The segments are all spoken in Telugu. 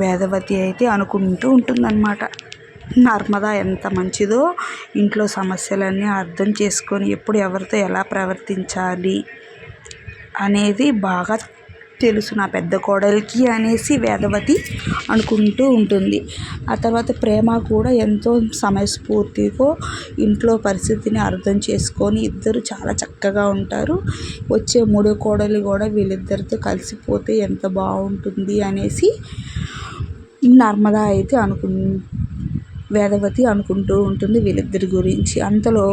వేదవతి అయితే అనుకుంటూ ఉంటుందన్నమాట. నర్మద ఎంత మంచిదో, ఇంట్లో సమస్యలన్నీ అర్థం చేసుకొని ఎప్పుడు ఎవరితో ఎలా ప్రవర్తించాలి అనేది బాగా తెలుసు నా పెద్ద కోడలికి అనేసి వేదవతి అనుకుంటూ ఉంటుంది. ఆ తర్వాత ప్రేమ కూడా ఎంతో సమయస్ఫూర్తితో ఇంట్లో పరిస్థితిని అర్థం చేసుకొని ఇద్దరు చాలా చక్కగా ఉంటారు. వచ్చే మూడో కోడలు కూడా వీళ్ళిద్దరితో కలిసిపోతే ఎంత బాగుంటుంది అనేసి నర్మద అయితే వేదవతి అనుకుంటూ ఉంటుంది వీళ్ళిద్దరి గురించి. అంతలో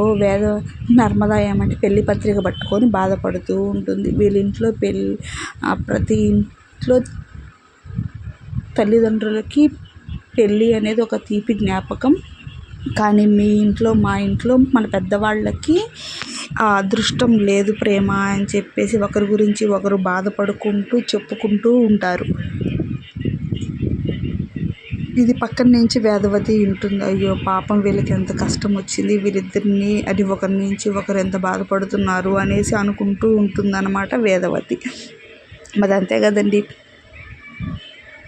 నర్మద ఏమంటే పెళ్లి పత్రిక పట్టుకొని బాధపడుతూ ఉంటుంది. వీళ్ళింట్లో ప్రతి ఇంట్లో తల్లిదండ్రులకి పెళ్ళి అనేది ఒక తీపి జ్ఞాపకం. కానీ మీ ఇంట్లో, మా ఇంట్లో మన పెద్దవాళ్ళకి ఆ అదృష్టం లేదు ప్రేమ అని చెప్పేసి ఒకరి గురించి ఒకరు బాధపడుకుంటూ చెప్పుకుంటూ ఉంటారు. ఇది పక్కన నుంచి వేదవతి ఉంటుంది. అయ్యో పాపం వీళ్ళకి ఎంత కష్టం వచ్చింది, వీళ్ళిద్దరిని అది ఒకరి నుంచి ఒకరు ఎంత బాధపడుతున్నారు అనేసి అనుకుంటూ ఉంటుందన్నమాట వేదవతి. మరి అంతే కదండి,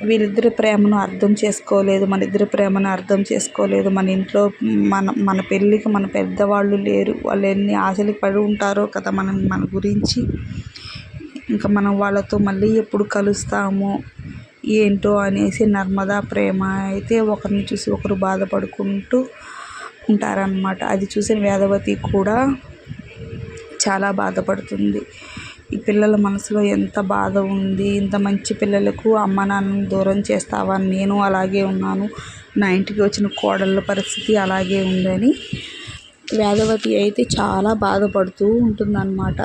వీళ్ళిద్దరి ప్రేమను అర్థం చేసుకోలేదు, మన ఇద్దరి ప్రేమను అర్థం చేసుకోలేదు. మన ఇంట్లో మన పెళ్ళికి మన పెద్దవాళ్ళు లేరు. వాళ్ళు ఎన్ని ఆశలు పడి ఉంటారో కదా మన గురించి. ఇంకా మనం వాళ్ళతో మళ్ళీ ఎప్పుడు కలుస్తామో ఏంటో అనేసి నర్మద ప్రేమ అయితే ఒకరిని చూసి ఒకరు బాధపడుకుంటూ ఉంటారన్నమాట. అది చూసిన వేదవతి కూడా చాలా బాధపడుతుంది. ఈ పిల్లల మనసులో ఎంత బాధ ఉంది, ఇంత మంచి పిల్లలకు అమ్మ నాన్నని దూరం చేస్తావా, నేను అలాగే ఉన్నాను, నా ఇంటికి వచ్చిన కోడళ్ళ పరిస్థితి అలాగే ఉందని వేదవతి అయితే చాలా బాధపడుతూ ఉంటుందన్నమాట.